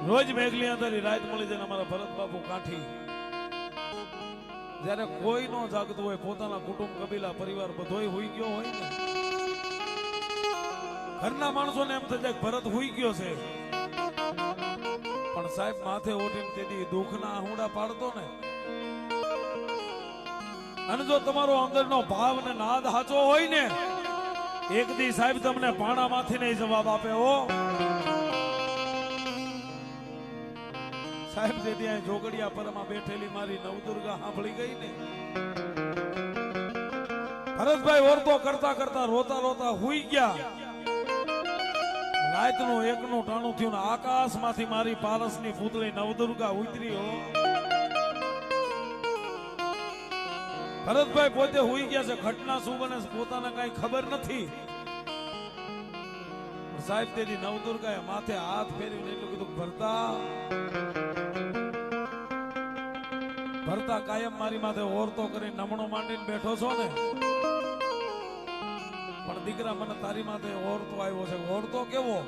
રોજ મેઘલી અંધારી રાત મળી જાય અમારા ભરત બાપુ કાઠી જ્યારે કોઈ નો જાગતું હોય પોતાના કુટુંબ કબીલા પરિવાર બધોય હુઈ ગયો હોય ને ઘરના માણસોને એમ થઈ જાય ભરત હુઈ ગયો છે પણ સાહેબ માથે ઓઢીને તેથી દુઃખના આહુડા પાડતો ને અને જો તમારો અંદરનો ભાવ ને નાદ સાચો હોય ને એક દી સાહેબ તમને પાણામાંથી નહીં જવાબ આપે હો સાહેબ જે ત્યાં જોગડિયા પરમાં બેઠેલી મારી નવદુર્ગા સાંભળી ગઈ ને ભરતભાઈ ઓરતો કરતા કરતા રોતા રોતા હુઈ ગયા રાતનું એકનું ટાણું થયું ને આકાશમાંથી મારી પારસની પૂતળી નવદુર્ગા ઉતરી હો ભરતભાઈ પોતે હુઈ ગયા છે ઘટના શું બને પોતાને કઈ ખબર નથી સાહેબ તેની નવદુર્ગાએ માથે હાથ ફેરવીને એટલું કીધું ભરતા કાયમ મારી માથે ઓરતો કરી નમણો માંડીને બેઠો છો ને પણ દીકરા મને તારી માથે ઓરતો આવ્યો છે ઓરતો કેવો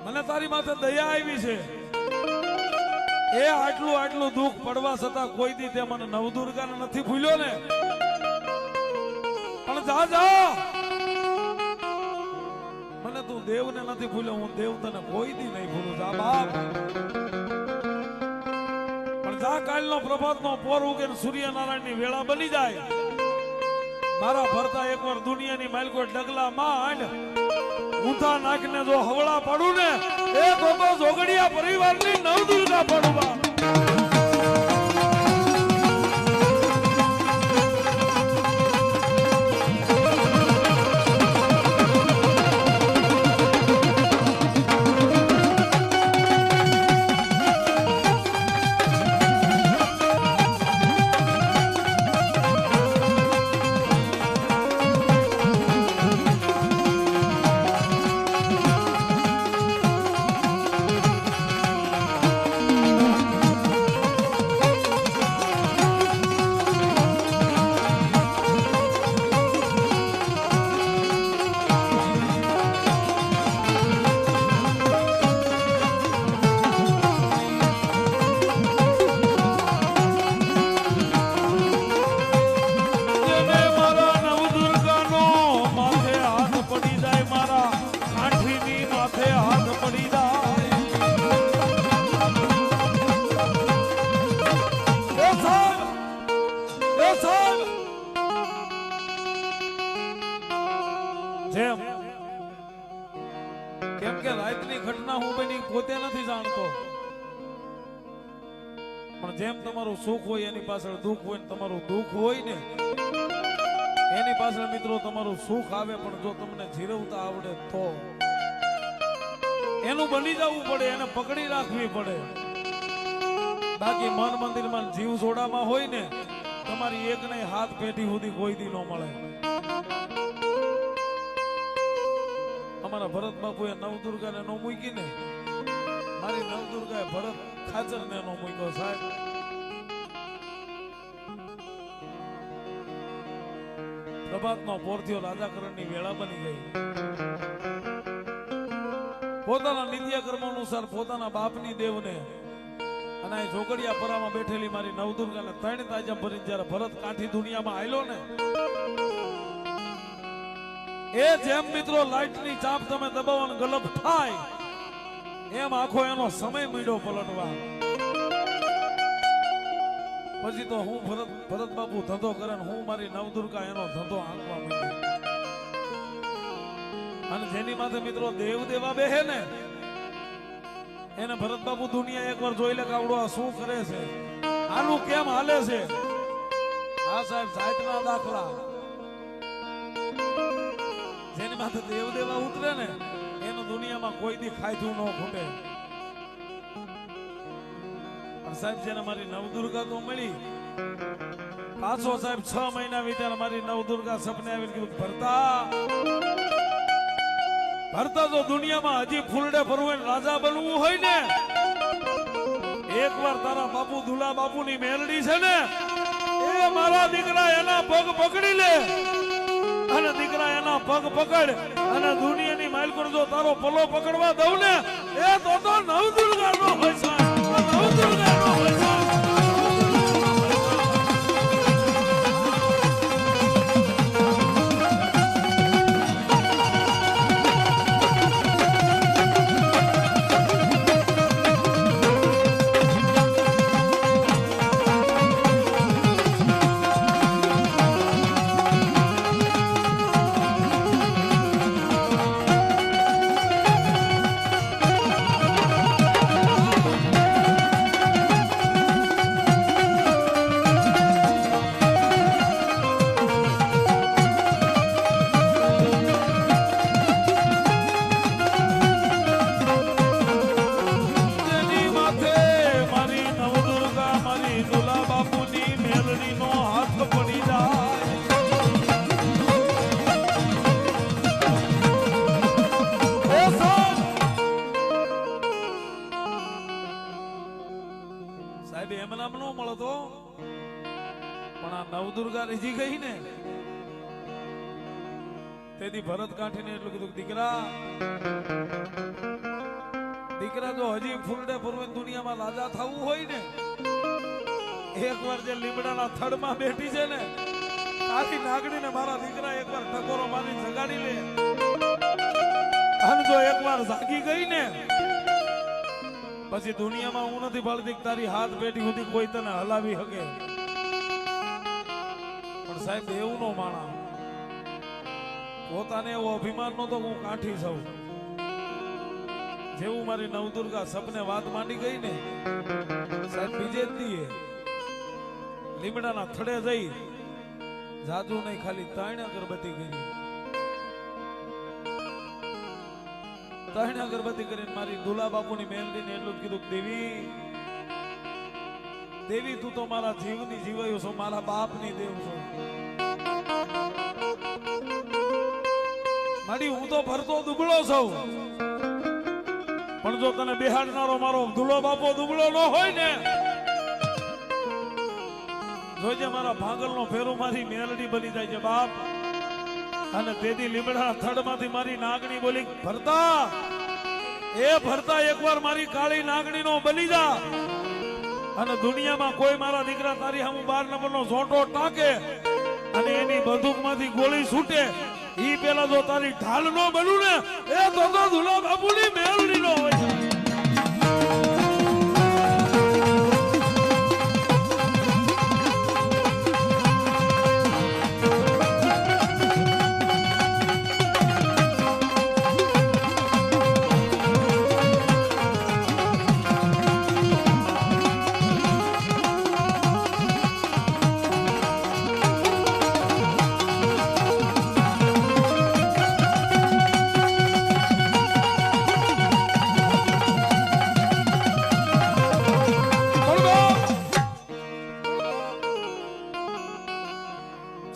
મને તારી માથે દયા આવી છે એ આટલું આટલું દુઃખ પડવા છતાં કોઈ દી તે મને નવદુર્ગાને નથી ભૂલ્યો ને પણ જા જા મને તું દેવને નથી ભૂલ્યો હું દેવ તને કોઈ દી નહીં ભૂલું જા બાપ પણ જા કાલનો પ્રભાતનો પોર ઉગે સૂર્યનારાયણની વેળા બની જાય મારા ભરતા એકવાર દુનિયાની માલકો ડગલા માંડ ઊંધા નાખને જો હવળા પડું ને એ ગોગો જોગડિયા પરિવારની નવદુર્ગા પડવા કેમ કે રાતની ઘટના હું બની પોતે નથી જાણતો પણ જેમ તમારું સુખ હોય એની પાછળ દુઃખ હોય તમારું દુઃખ હોય ને એની પાછળ મિત્રો તમારું સુખ આવે પણ જો તમને જીરવતા આવડે તો એનું બની જવું પડે એને પકડી રાખવી પડે બાકી મન મંદિરમાં જીવ જોડામાં હોય ને તમારી એક નહીં હાથ પેટી સુધી કોઈ દી ન મળે અમારા ભરત બાપુએ નવદુર્ગાને નો મૂકી ને મારી નવદુર્ગાએ ભરત ખાચરને નો મૂક્યો સાહેબ પ્રભાતનો પોરથિયો રાજાકરણની વેળા બની ગઈ પોતાના નિત્યકર્મ અનુસાર પોતાના બાપની દેવને અને આ જોગડિયા પરામાં બેઠેલી મારી નવદુર્ગાને ત્રણ તાજા ભરીને જ્યારે ભરત કાઠી દુનિયામાં આયલો ને એ જેમ મિત્રો લાઈટની ચાપ તમે દબાવવાનો ગલપ થાય એમ આખો એનો સમય મીડો પલટવા પછી તો હું ભરત બાપુ ધંધો કરે ને હું મારી નવદુર્ગા એનો ધંધો આંકવા માંડી અને જેની માથે મિત્રો દેવ દેવા બેહે ને એને ભરત બાપુ દુનિયા એકવાર જોઈ લે કાવડો આ શું કરે છે આનું કેમ હાલે છે હા સાહેબ જાતના દાખલા જેની માથે દેવ દેવા ઉતરે ને એનું દુનિયામાં કોઈ દી ખાધું ન ખૂટે પણ સાહેબ જેને મારી નવદુર્ગા તો મળી પાછો સાહેબ 6 મહિના વીત્યા મારી નવદુર્ગા સપને આવીને કીધું ભરતા જો દુનિયામાં હજી ફૂલડે ફરવું રાજા બનવું હોય ને એકવાર તારા બાપુ દુલા બાપુની મેલડી છે ને એ મારા દીકરા એના પગ પકડી લે અને દીકરા એના પગ પકડ અને દુનિયાની માલકોર જો તારો પલો પકડવા દઉં ને એ તો નવદુર્ગા નો હોય સાહેબ, નવદુર્ગા નો હોય સાહેબ. નવદુર્ગા રીજી ગઈ ને તેથી ભરત કાઠીને એટલું કીધું દીકરા જો હજી ફૂલડે ફૂરવે દુનિયામાં રાજા થવું હોય ને એકવાર જે લીમડાના થડમાં બેઠી છે ને આખી નાગણીને મારા દીકરા એકવાર ટકોરો મારી જગાડી લે અને જો એકવાર જાગી ગઈ ને પછી દુનિયામાં હું નથી ભળતી તારી હાથ પેટી સુધી કોઈ તને હલાવી શકે. સાહેબ એવું નો માણા પોતાને એવો અભિમાન નો તો હું કાઠી છું. જેવું મારી નવદુર્ગા સપને વાત માંડી ગઈ ને સાહેબ બીજે જ દીએ લીમડાના થડે જઈ જાજુ નહીં ખાલી 3 અગરબત્તી કરી 3 અગરબત્તી કરીને મારી દુલા બાપુની મેલડીને એટલું જ કીધું દેવી તું તો મારા જીવની જીવાયો છો, મારા બાપની દેવ છો. મારી હું તો ભરતો દુબળો છું પણ જો તને બેહાડનારો મારો દુલો બાપો દુબળો ન હોય ને જોજે મારા ભાંગલનો ફેરો મારી મેલડી બની જાય છે બાપ. અને તેથી લીમડા થડમાંથી મારી નાગણી બોલી ભરતા એકવાર મારી કાળી નાગણી નો બની જા અને દુનિયામાં કોઈ મારા દીકરા તારી સામે 12 નંબરનો ઝોંટો ટાકે અને એની બંદૂકમાંથી ગોળી છૂટે ઈ પેલા જો તારી ઢાલ નો બનું ને એ તો દુલા બાપુની મેલડી નો હોય.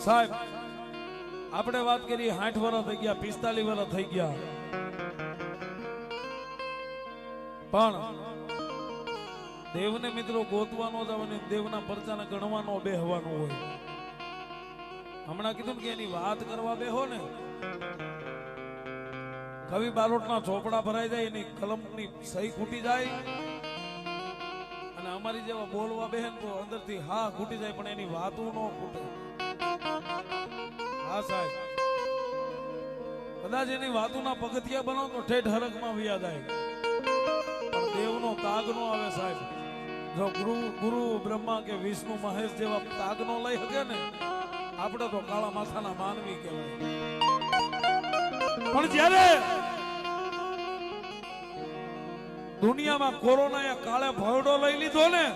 સાહેબ આપણે વાત કરી 60 વર્ષ થઈ ગયા 45 વર્ષ થઈ ગયા પણ દેવને મિત્રો ગોતવાનો જવાની દેવના પરચાને ગણવાનો બેહવાનો હોય. હમણાં કીધું કે એની વાત કરવા બેહો ને કવિ બારોટના ચોપડા ભરાઈ જાય એની કલમની સહી ખૂટી જાય અને અમારી જેવા બોલવા બેહે તો અંદરથી હા ખૂટી જાય પણ એની વાતો ન ખૂટે. હા સાહેબ કદાચ એની વાતોના પગથિયા બનાવો તો ઠેઠ હરકમાં વ્યા જાય પણ દેવનો તાગ નો આવે સાહેબ. જો ગુરુ બ્રહ્મા કે વિષ્ણુ મહેશ જેવા તાગ નો લઈ શકે ને આપણે તો કાળા માથાના માનવી કહેવાય. પણ જ્યારે દુનિયામાં કોરોનાએ કાળે ભરડો લઈ લીધો ને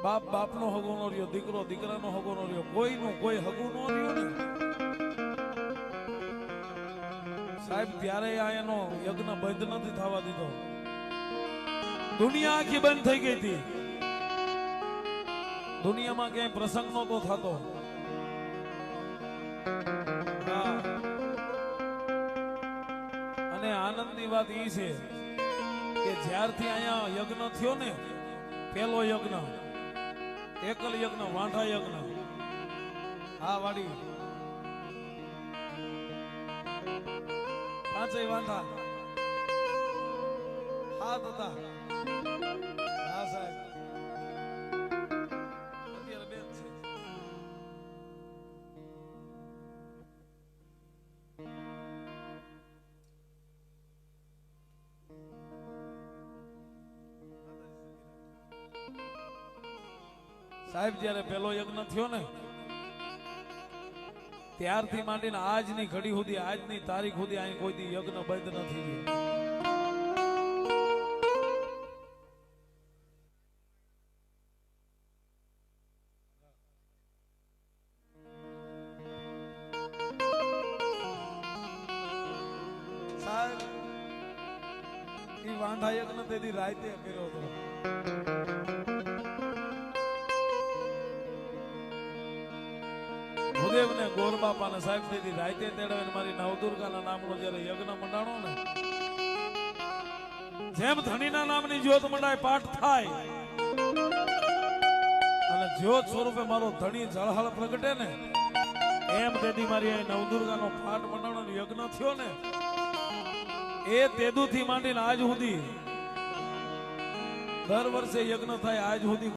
બાપ બાપનો હગો નો રહ્યો, દીકરો દીકરાનો હગો નો રહ્યો, કોઈનું કોઈ હગું નો રહ્યો ને સાહેબ ત્યારે આ એનો યજ્ઞ બંધ નથી થવા દીધો. દુનિયા આખી બંધ થઈ ગઈ હતી. દુનિયામાં ક્યાંય પ્રસંગ નહોતો થતો. અને આનંદની વાત એ છે કે જ્યારથી અહીંયા યજ્ઞ થયો ને પેલો યજ્ઞ એકલ યજ્ઞ વાંઢા યજ્ઞ આ વાડી પાંચેય વાંધા હાથ હતા. હા સાહેબ અત્યારે બેન છે. સાહેબ જયારે પેલો યજ્ઞ થયો ને ત્યારથી માંડીને આજની ઘડી સુધી આજની તારીખ સુધી અહીં કોઈ દી યજ્ઞ બંધ નથી થયો. સાહેબ ઈ વાંઢા યજ્ઞ તેથી રાતે કર્યો હતો. ભૂદેવ ને ગોર બાપા ને સાહેબ તેથી રાતે તેડાવીને મારી નવદુર્ગાના નામનો જયારે યજ્ઞ મંડાણો ને જેમ ધણીના નામની જ્યોત મંડાય પાઠ થાય અને જ્યોત સ્વરૂપે મારો ધણી જળહળ પ્રગટે ને એમ તેથી મારી નવદુર્ગાનો પાઠ મંડાણો યજ્ઞ થયો ને એ તેદુથી માંડીને આજ સુધી દર વર્ષે યજ્ઞ થાય આજ સુધી